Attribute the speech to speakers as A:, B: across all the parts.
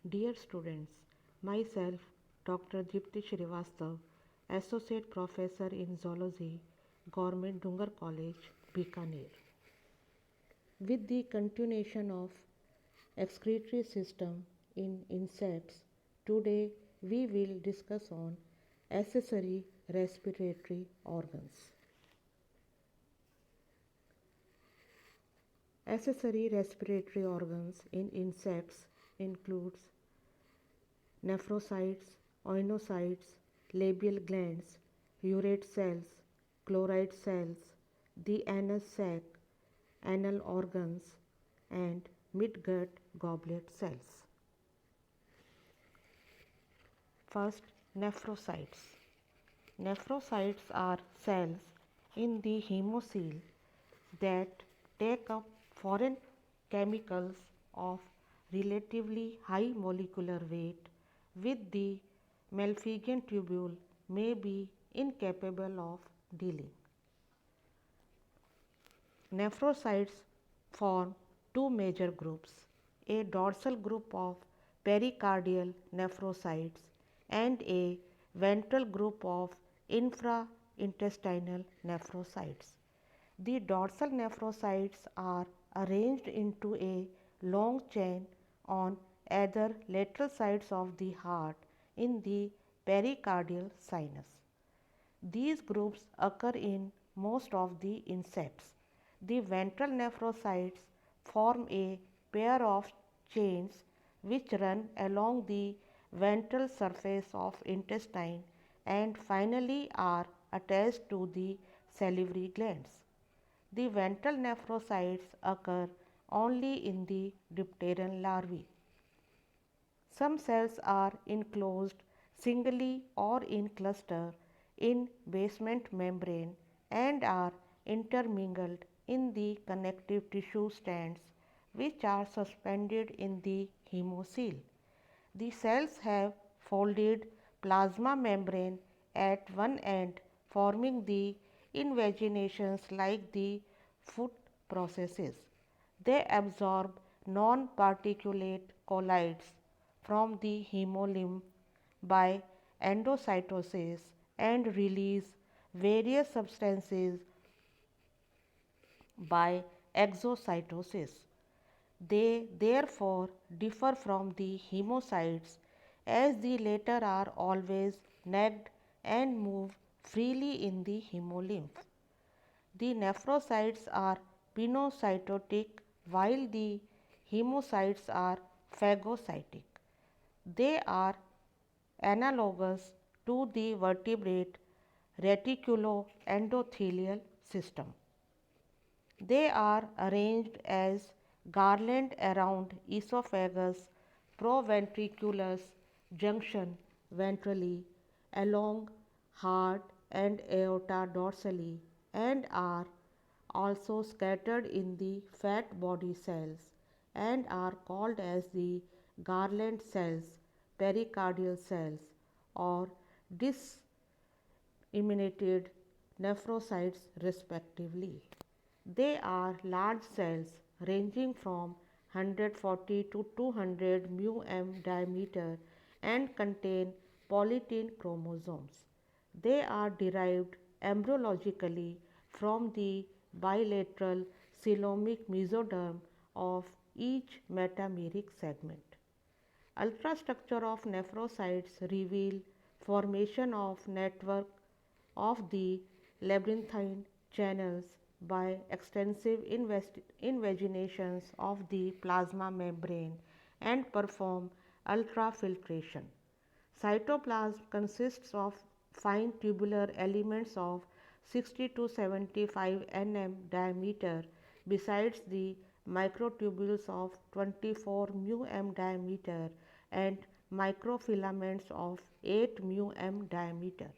A: Dear students, myself Dr. Dipti Srivastav, Associate Professor in Zoology, Government Dungar College, Bikaner. With the continuation of excretory system in insects, today we will discuss on accessory respiratory organs. Accessory respiratory organs in insects includes nephrocytes, oinocytes, labial glands, urate cells, chloride cells, the anus sac, anal organs, and midgut goblet cells. First, nephrocytes. Nephrocytes are cells in the hemocoel that take up foreign chemicals of relatively high molecular weight with the Malpighian tubule may be incapable of dealing. Nephrocytes form two major groups, a dorsal group of pericardial nephrocytes and a ventral group of infraintestinal nephrocytes. The dorsal nephrocytes are arranged into a long chain on either lateral sides of the heart in the pericardial sinus. These groups occur in most of the insects. The ventral nephrocytes form a pair of chains which run along the ventral surface of intestine and finally are attached to the salivary glands. The ventral nephrocytes occur only in the dipteran larvae. Some cells are enclosed singly or in cluster in basement membrane and are intermingled in the connective tissue strands which are suspended in the hemocoel. The cells have folded plasma membrane at one end forming the invaginations like the foot processes. They absorb non-particulate colloids from the hemolymph by endocytosis and release various substances by exocytosis. They therefore differ from the hemocytes as the latter are always naked and move freely in the hemolymph. The nephrocytes are pinocytotic while the hemocytes are phagocytic. They are analogous to the vertebrate reticuloendothelial system. They are arranged as garland around esophagus proventriculus junction ventrally along heart and aorta dorsally and are also scattered in the fat body cells and are called as the Garland cells, pericardial cells, or disseminated nephrocytes respectively. They are large cells ranging from 140 to 200 μm diameter and contain polytene chromosomes. They are derived embryologically from the bilateral coelomic mesoderm of each metameric segment. Ultrastructure of nephrocytes reveal formation of network of the labyrinthine channels by extensive invaginations of the plasma membrane and perform ultrafiltration. Cytoplasm consists of fine tubular elements of 60 to 75 nm diameter besides the microtubules of 24 μm diameter and microfilaments of 8 μm diameter.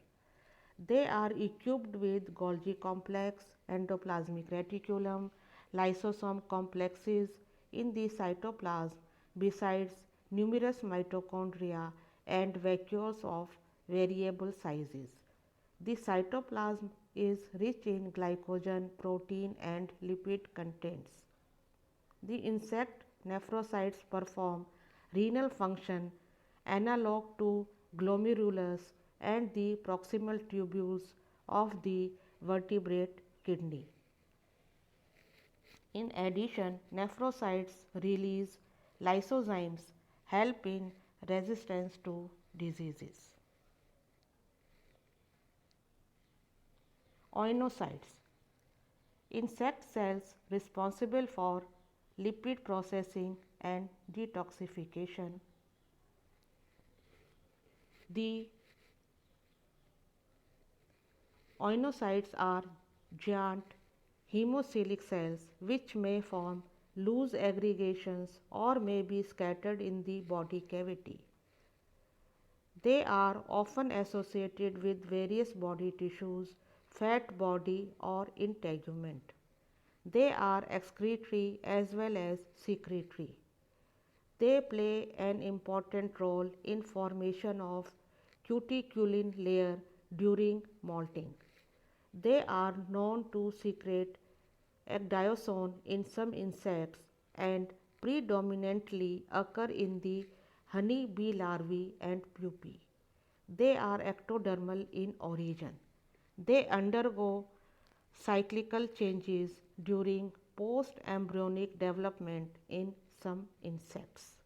A: They are equipped with Golgi complex, endoplasmic reticulum, lysosome complexes in the cytoplasm besides numerous mitochondria and vacuoles of variable sizes. The cytoplasm is rich in glycogen, protein and lipid contents. The insect nephrocytes perform renal function analog to glomerulus and the proximal tubules of the vertebrate kidney. In addition, nephrocytes release lysozymes, help in resistance to diseases. Oinocytes, insect cells responsible for lipid processing and detoxification. The oinocytes are giant hemocylic cells which may form loose aggregations or may be scattered in the body cavity. They are often associated with various body tissues, fat, body, or integument. They are excretory as well as secretory. They play an important role in formation of cuticulin layer during molting. They are known to secrete ecdysone in some insects and predominantly occur in the honey bee larvae and pupae. They are ectodermal in origin. They undergo cyclical changes during post embryonic development in some insects.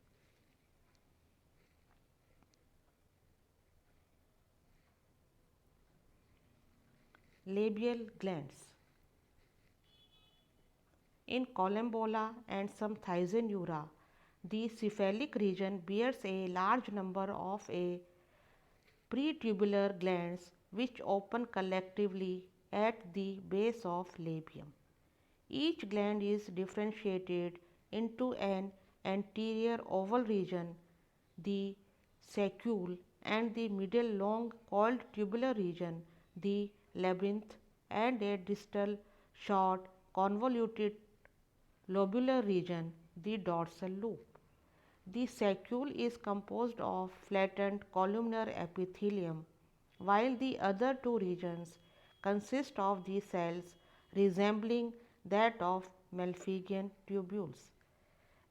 A: Labial glands. In Collembola and some Thysanura, the cephalic region bears a large number of a pretubular glands which open collectively at the base of labium. Each gland is differentiated into an anterior oval region, the saccule, and the middle long coiled tubular region, the labyrinth, and a distal short convoluted lobular region, the dorsal loop. The saccule is composed of flattened columnar epithelium, while the other two regions consist of the cells resembling that of Malpighian tubules.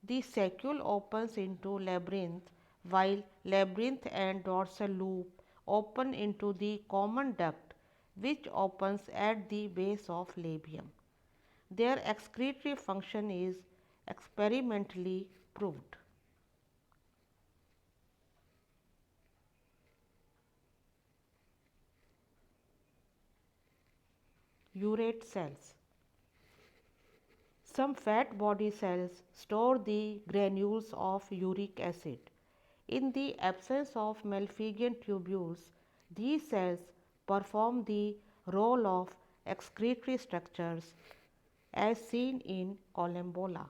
A: The saccule opens into labyrinth, while labyrinth and dorsal loop open into the common duct, which opens at the base of labium. Their excretory function is experimentally proved. Urate cells. Some fat body cells store the granules of uric acid. In the absence of Malpighian tubules, these cells perform the role of excretory structures as seen in Collembola.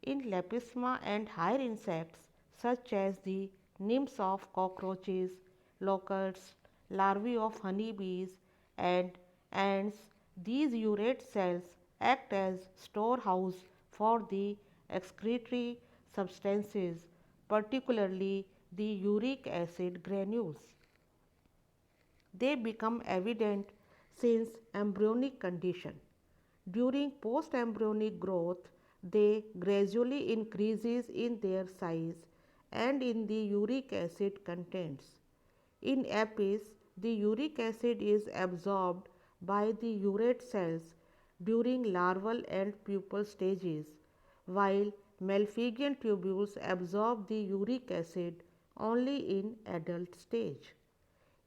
A: In Lepisma and higher insects such as the nymphs of cockroaches, locusts, larvae of honeybees, and ants, these urate cells act as storehouse for the excretory substances, particularly the uric acid granules. They become evident since embryonic condition. During post-embryonic growth, they gradually increases in their size and in the uric acid contents. In apis, the uric acid is absorbed by the urate cells during larval and pupal stages, while Malpighian tubules absorb the uric acid only in adult stage.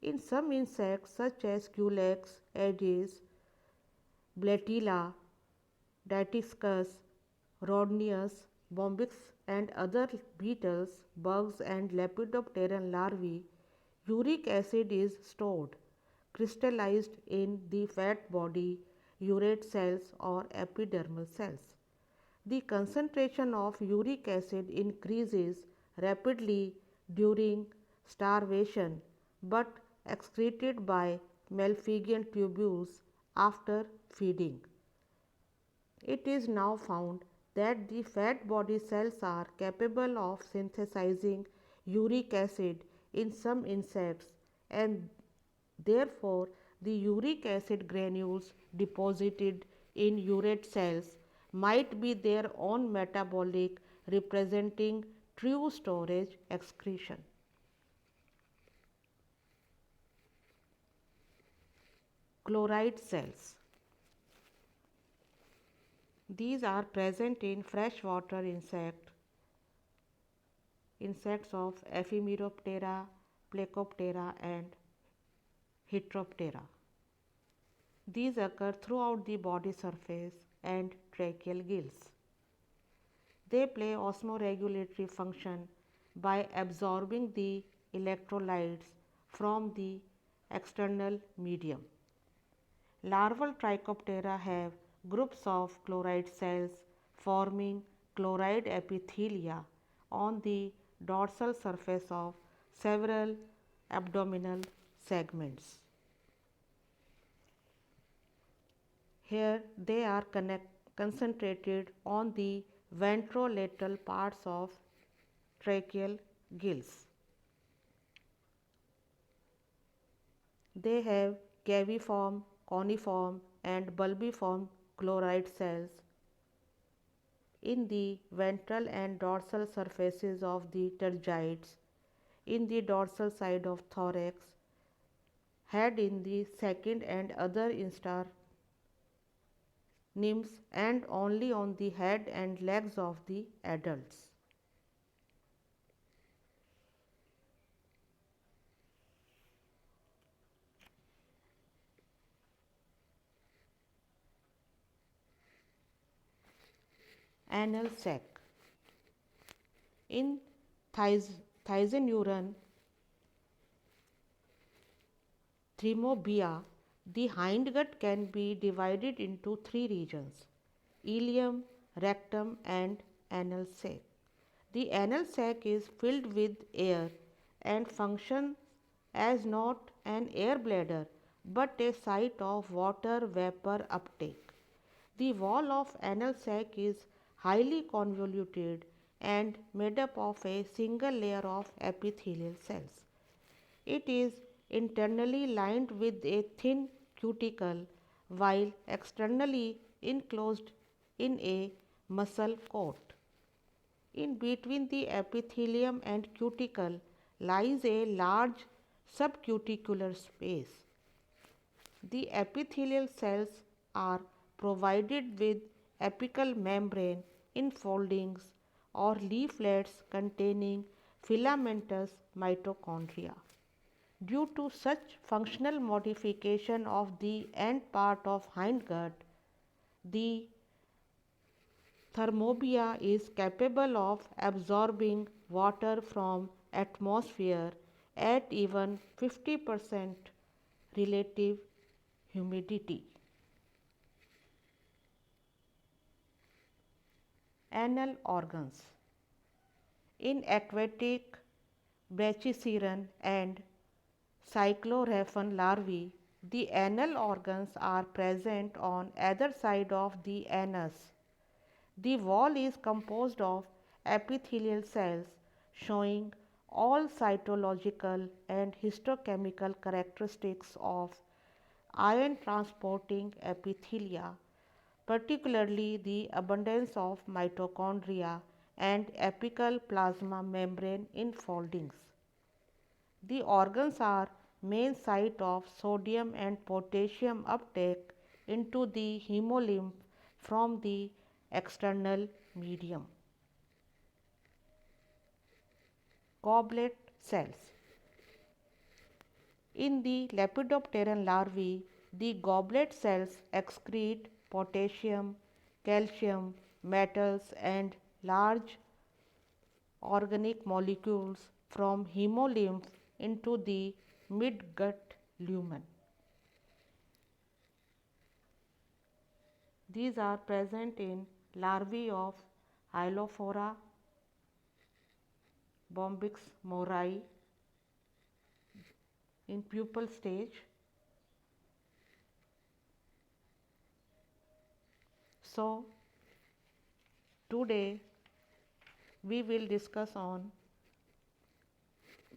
A: In some insects such as Culex, Aedes, Blatilla, Dytiscus, Rhodnius, Bombyx, and other beetles, bugs, and Lepidopteran larvae, uric acid is stored, crystallized in the fat body urate cells or epidermal cells. The concentration of uric acid increases rapidly during starvation but excreted by Malpighian tubules after feeding. It is now found that the fat body cells are capable of synthesizing uric acid in some insects, and therefore the uric acid granules deposited in urate cells might be their own metabolic representing true storage excretion. Chloride cells. These are present in freshwater insects of Ephemeroptera, Plecoptera and Heteroptera. These occur throughout the body surface and tracheal gills. They play osmoregulatory function by absorbing the electrolytes from the external medium. Larval Trichoptera have groups of chloride cells forming chloride epithelia on the dorsal surface of several abdominal segments. Here they are concentrated on the ventrolateral parts of tracheal gills. They have caviform, coniform and bulbiform chloride cells in the ventral and dorsal surfaces of the tergites, in the dorsal side of thorax, head in the second and other instar nymphs and only on the head and legs of the adults. Anal sac. In Thysanurans Thrymobia, the hindgut can be divided into three regions: ileum, rectum and anal sac. The anal sac is filled with air and functions as not an air bladder but a site of water vapor uptake. The wall of anal sac is highly convoluted and made up of a single layer of epithelial cells. It is internally lined with a thin cuticle while externally enclosed in a muscle coat. In between the epithelium and cuticle lies a large subcuticular space. The epithelial cells are provided with apical membrane enfoldings or leaflets containing filamentous mitochondria. Due to such functional modification of the end part of hindgut, the Thermobia is capable of absorbing water from atmosphere at even 50% relative humidity. Anal organs. In aquatic Brachyceran and Cycloraphan larvae, the anal organs are present on either side of the anus. The wall is composed of epithelial cells showing all cytological and histochemical characteristics of ion transporting epithelia, particularly the abundance of mitochondria and apical plasma membrane enfoldings. The organs are main site of sodium and potassium uptake into the hemolymph from the external medium. Goblet cells. In the Lepidopteran larvae, the goblet cells excrete potassium, calcium, metals and large organic molecules from hemolymph into the midgut lumen. These are present in larvae of Hylophora, Bombyx morai in pupal stage. So, today we will discuss on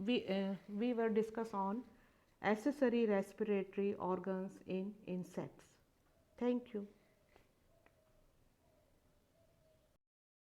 A: we will discuss on accessory respiratory organs in insects. Thank you.